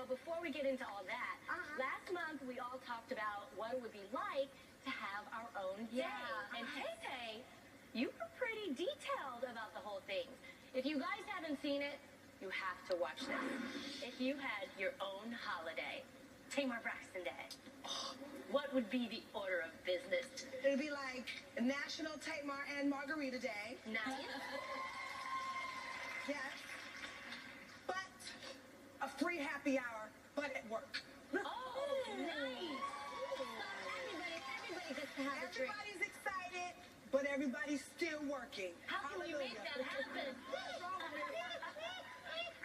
before we get into all that, last month we all talked about what it would be like to have our own day. And Tay, you were pretty detailed about the whole thing. If you guys haven't seen it, you have to watch this. If you had your own holiday, Tamar Braxton Day, what would be the order of business? It'd be like National Tamar and Margarita Day. Nice. Yes. But a free happy hour, but at work. Oh, nice. Everybody gets to have a drink. Everybody's excited, but everybody's still working. How can we make that happen?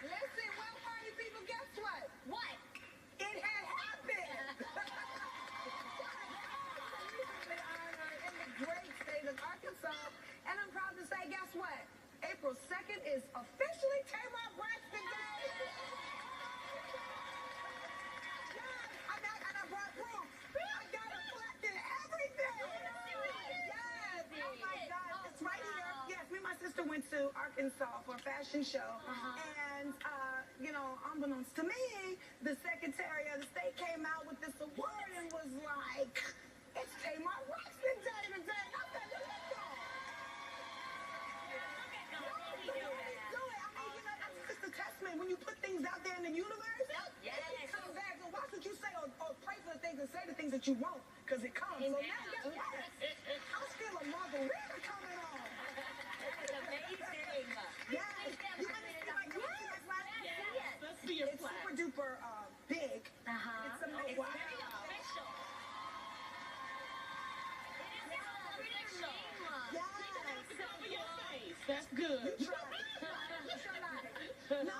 Listen, well, party people, guess what? What? It had happened. In the great state of Arkansas, and I'm proud to say, guess what? April 2nd is officially Tamar Braxton Day. Yes, and I brought proof. I got it collected everything. Yes, oh my God, it's right here. Yes, me and my sister went to Arkansas for a fashion show, and you know, unbeknownst to me, the Secretary of the State came out with this award and was like, "It's Tamar Braxton Day today." I said, "Let's go." Do it. I mean, you know, that's just a testament. When you put things out there in the universe, it comes back. So why should you say or pray for the things and say the things that you won't? Because it comes. So now, guess what? I'm still a margarita coming on. It's amazing. Yes. You want to see my collection that's right? Yes. Let's see your It's flag. super duper big. It's amazing. It's very official. It is a official. Yes. Cover your face. That's good. You try it. No,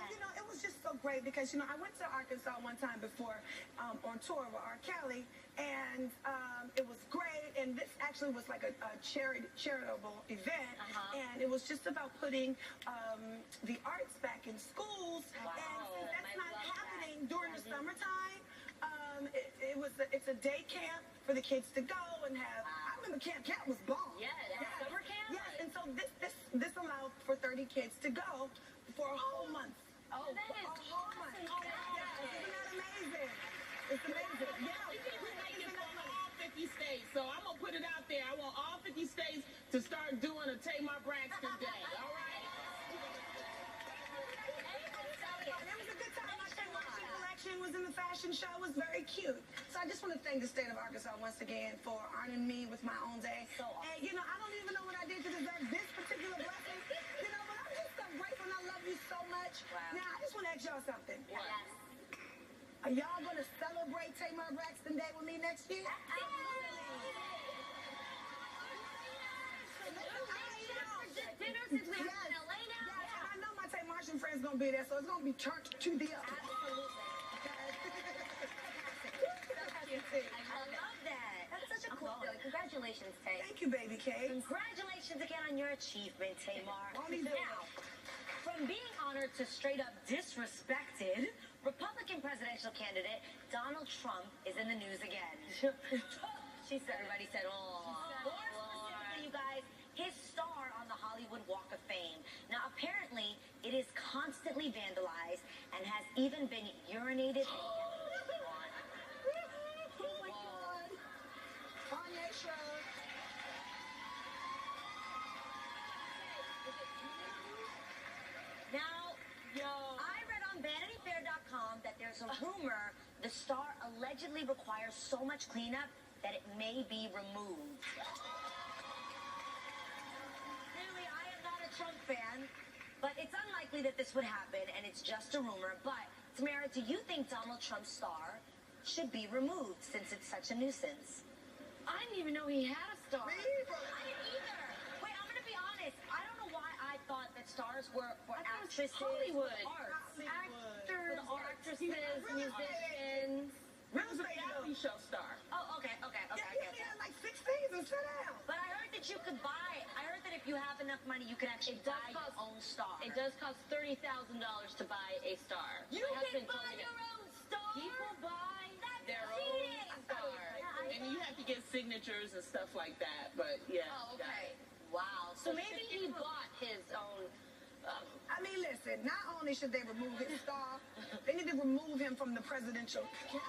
you know, it was just so great because, you know, I went to Arkansas one time before on tour with R. Kelly, and it was great, and this actually was like a charitable event, and it was just about putting the arts back in schools, and since that's not happening during the summertime, it's a day camp for the kids to go and have. I remember Camp was bomb. Yeah, summer camp. Yes, and so this allowed for 30 kids to go for a whole month. Oh, that is a whole month. Yes, isn't that amazing? It's amazing. Yeah, We're making from all 50 states, so I'm going to put it out there. I want all 50 states to start doing a Tamar Braxton Day, all right? It was a good time. My fashion collection was in the fashion show. It was very cute. So I just want to thank the state of Arkansas once again for honoring me with my own day. And, you know, I don't even know what I did to deserve this particular blessing. You know, but I'm just so grateful and I love you so much. Now, I just want to ask y'all something. Yes. Are y'all going to celebrate Tamar Braxton Day with me next year? Dinner since we have in LA now. Yes, and I know my Tamartian friends going to be there, so it's going to be turned to the up. I love that. That's such a cool feeling. Congratulations, Tay. Thank you, baby Kate. Congratulations again on your achievement, Tamar. Won't he do it? Now, from being honored to straight up disrespected, Republican presidential candidate Donald Trump is in the news again. Everybody said, oh. More specifically, you guys, his star on the Hollywood Walk of Fame. Now, apparently, it is constantly vandalized and has even been urinated on. Oh my God. Kanye show. Now, I read on VanityFair.com that there's a rumor the star allegedly requires so much cleanup that it may be removed. Clearly, I am not a Trump fan, but it's unlikely that this would happen, and it's just a rumor. But, Tamara, do you think Donald Trump's star should be removed since it's such a nuisance? I didn't even know he had a star. Me? I didn't either. Wait, I'm going to be honest. I don't know why I thought that stars were for actresses. Hollywood. Arts. Hollywood. Actors, actresses, musicians. Real He was a estate reality show star. Oh, okay. Yeah, I he get only that. had like 6 seasons. Sit down. But I heard that you could buy. I heard that if you have enough money, you can actually buy your own star. It does cost $30,000 to buy a star. You My can husband told buy me your that. own star. People buy their cheating. own star. And you have to get signatures and stuff like that, but yeah. Oh, okay. Wow. So maybe he bought his own I mean, listen, not only should they remove his star, they need to remove him from the presidential campaign.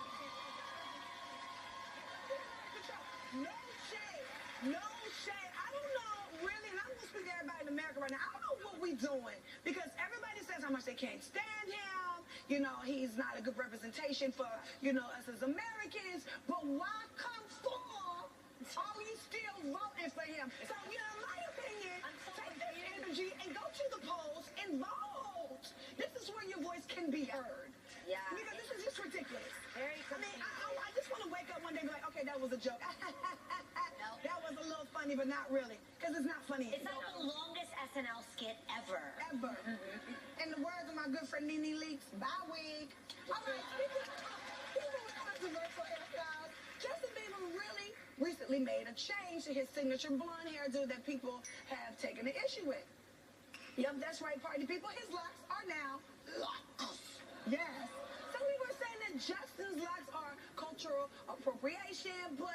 No shade. No shade. I don't know, really, and I'm going to speak to everybody in America right now. I don't know what we're doing because everybody says how much they can't stand him. You know, he's not a good representation for, you know, us as Americans. But why come for? Are we still voting for him? So, you know, in my opinion, take this energy and go to the polls and vote. This is where your voice can be heard. Yeah. Because this is just ridiculous. Very I mean, I just want to wake up one day and be like, okay, that was a joke. That was a little funny, but not really. Because it's not funny. It's like the longest SNL skit ever. Ever. In the words of my good friend Nene Leakes, bye wig. All right, speaking of controversial hairstyles, Justin Bieber really recently made a change to his signature blonde hairdo that people have taken an issue with. Yep, that's right, party people. His locks are now locks. Yes. Some people are saying that Justin's locks are cultural appropriation, but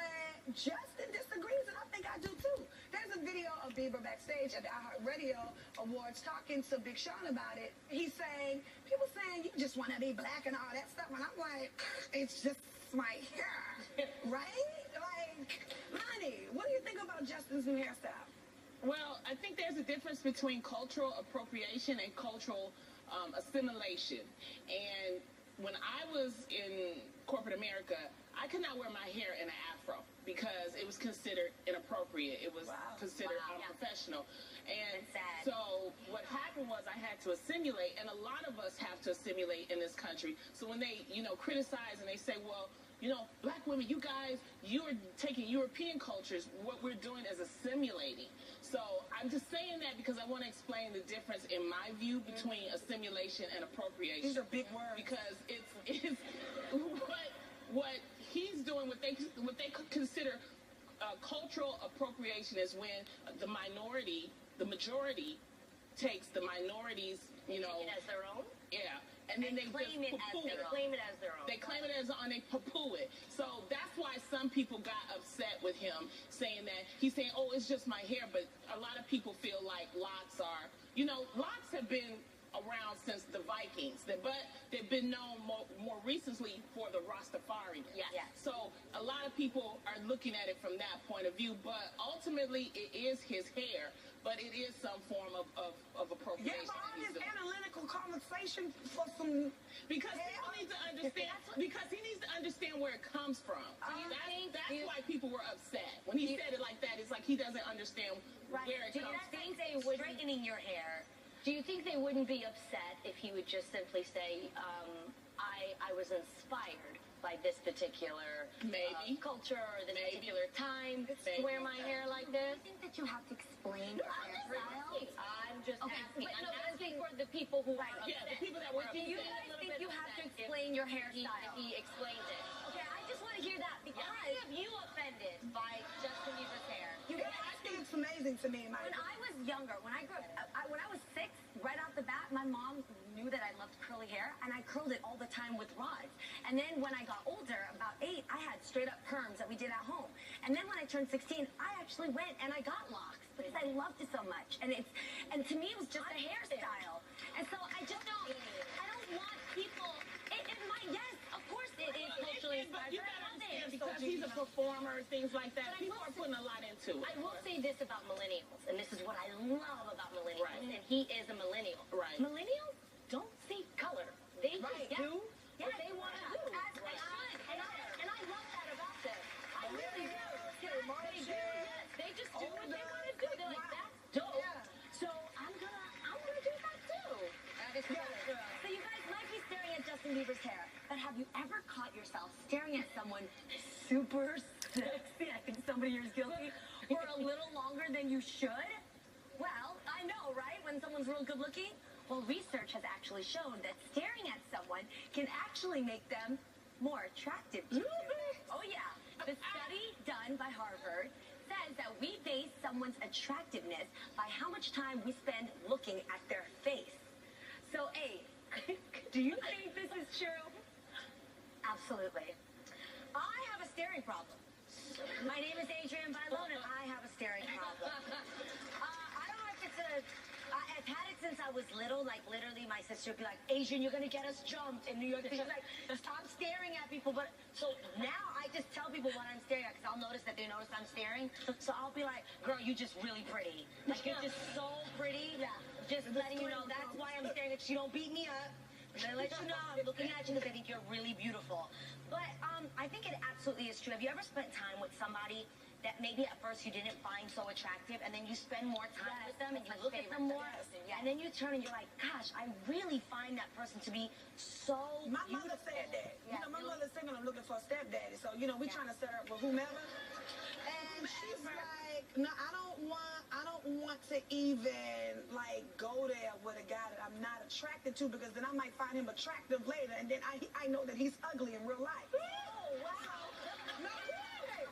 Justin disagrees, and I think I do too. There's a video of Bieber backstage at the iHeartRadio Awards talking to Big Sean about it. He's saying, people saying you just want to be black and all that stuff, and I'm like, it's just my hair, right? Like, honey, what do you think about Justin's new hairstyle? Well, I think there's a difference between cultural appropriation and cultural assimilation. And when I was in corporate America, I could not wear my hair in an afro because it was considered inappropriate. It was considered unprofessional. And so what happened was I had to assimilate, and a lot of us have to assimilate in this country. So when they, you know, criticize and they say, well, you know, black women, you guys, you are taking European cultures. What we're doing is assimilating. So I'm just saying that because I want to explain the difference in my view between assimilation and appropriation. These are big words. Because it's what he's doing, what they consider cultural appropriation is when the minority, the majority, takes the minorities, you know, Taking it as their own? Yeah. And then they claim it as poo-poo their own. Claim it as their own. They claim it as on, they poo-poo it. So that's why some people got upset with him, saying that he's saying, oh, it's just my hair. But a lot of people feel like locks are, you know, locks have been around since the Vikings, but they've been known more recently for the Rastafarian. Yes. So a lot of people are looking at it from that point of view, but ultimately it is his hair, but it is some form of appropriation. Yeah, but all this analytical conversation for some... Because people need to understand, because he needs to understand where it comes from. That's why people were upset. When he said it like that, it's like he doesn't understand where it comes from. Do you think they would, straightening your hair, do you think they wouldn't be upset if he would just simply say, I was inspired by this particular culture or this particular time to wear my hair like this? Do you think that you have to explain your hairstyle? I'm just asking. But no, I'm asking for the people who are upset. Yeah, the people that were Do you upset. guys think you have to explain your hairstyle? He explained it. Okay, I just want to hear that because why have you offended by Justin Bieber's hair? You guys, I think it's amazing to me, Mike. When I was younger, when I grew up, when I was 6, right off the bat, my mom knew that I loved curly hair, and I curled it all the time with rods. And then when I got older, about 8, I had straight up perms that we did at home. And then when I turned 16, I actually went and I got locks because I loved it so much. And to me, it was just a hairstyle. And so I just don't want people. Yes, of course it is culturally But inspired. you gotta understand, because he's a performer, things like that, people are putting a lot into it. I will say this about millennials, and this is what I love about millennials, Right. and he is a millennial. Right. Millennials don't see color. They just do Yes, what they want to do. as they should. And I love that about them. I really do. They do, yes. They just do what they want to do. They're like, that's dope. So I'm gonna do that too. That is cool. So you guys might be staring at Justin Bieber's hair, but have you ever caught yourself staring at someone super sexy? I think somebody here is guilty. For a little longer than you should? Well, I know, right? When someone's real good looking? Well, research has actually shown that staring at someone can actually make them more attractive to you. Oh, yeah. The study done by Harvard says that we base someone's attractiveness by how much time we spend looking at their face. So, A, do you think this is true? Absolutely. I have a staring problem. My name is Adrienne Bailon, and I have a staring problem. I don't know if it's I've had it since I was little, like literally my sister would be like, Asian, you're gonna get us jumped in New York. She's like, stop staring at people. But so now I just tell people what I'm staring at because I'll notice that they notice I'm staring. So I'll be like, girl, you just really pretty. Like you're just so pretty. Yeah. Just letting you know that's why I'm staring at you. Don't beat me up. I let you know I'm looking at you because I think you're really beautiful. But I think it absolutely is true. Have you ever spent time with somebody that maybe at first you didn't find so attractive, and then you spend more time with them and you look at them more, and then you turn and you're like, gosh, I really find that person to be so My beautiful. mother said that. You know, my mother's saying I'm looking for a stepdaddy. So, you know, we're trying to set her up with whomever. And she's like, no, I don't want to even like go there with a guy that I'm not attracted to, because then I might find him attractive later, and then I know that he's ugly in real life. Oh, wow. No, really.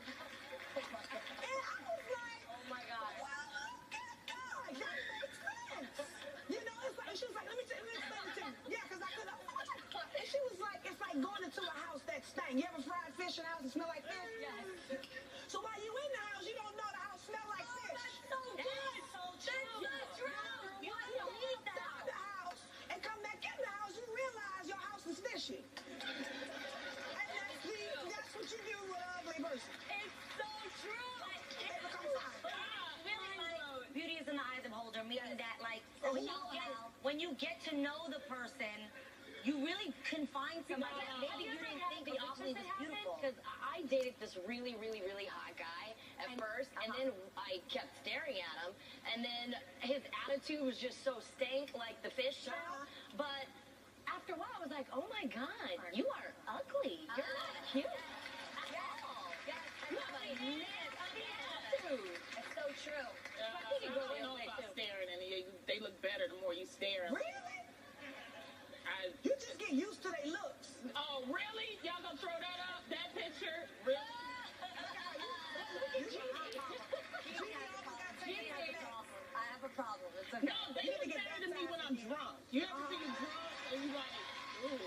And I was like, Oh, my God. well, God, that makes sense. You know, it's like, she was like, let me explain it to you. Yeah, because I could have. And she was like, it's like going into a house that stank. You ever fried fish in a house that smell like fish? Yes. So while you in the house, you don't know the house smell like fish. So good. So true. That's true. You need Out that. the house and come back in the house, you realize your house is fishy. And that's what you do with an ugly person. It's so true. They become fine. Really, like, beauty is in the eye of the beholder, meaning that, like, Oh, when you get to know the person, you really can find somebody that maybe you didn't think the originally opposite was beautiful. Because I dated this really, really, really hot guy at first, and then I kept staring at him, and then his attitude was just so stank, like the fish show. But after a while, I was like, oh my God, you are ugly. You're not cute. You have a nasty attitude. It's so true. I think it goes I the don't know other way, about too. staring, and they look better the more you stare. Really? I, You just get used to their looks. oh, really? Y'all gonna throw that up? That picture? Really? I have a problem. It's okay. No, they look better than me when I'm drunk. You ever see you drunk and you like, ooh.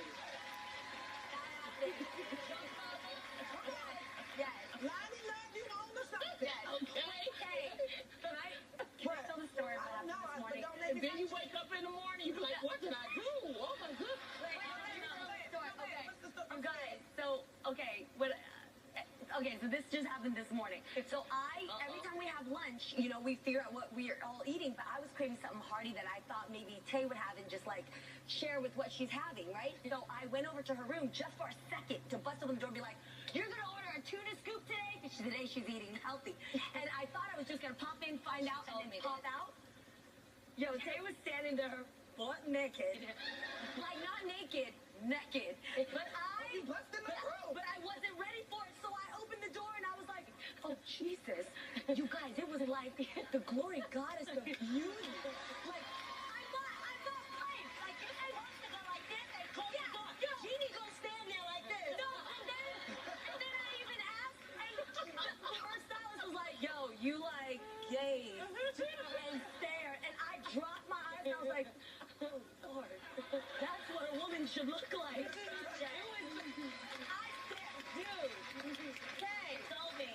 Yes. Lonnie love you on the something. Okay. Hey, can I tell the story I about don't know, this morning? but don't And make me then you wake up in the morning, you be like, what did I do? Oh my goodness. You guys, so, okay, so this just happened this morning. So every time we have lunch, you know, we figure out what we're all eating, but I was craving something hearty that I thought maybe Tay would have and just like share with what she's having, right? So I went over to her room just for a second to bust open the door and be like, you're gonna order a tuna scoop today? Because today she's eating healthy. And I thought I was just gonna pop in, find out, and then pop out. Yo, Tay was standing there butt naked. Like not naked, naked. But but I wasn't ready for it, so I opened the door and I was like, oh Jesus. You guys, it was like the glory goddess of beauty. Like I thought like you're supposed to go like this and close the door. Jeannie gonna stand there like this. No, and then I even asked, and her stylist was like, yo, you like gaze and stare, and I dropped my eyes and I was like, oh Lord, that's what a woman should look like. I said, dude, okay, told me.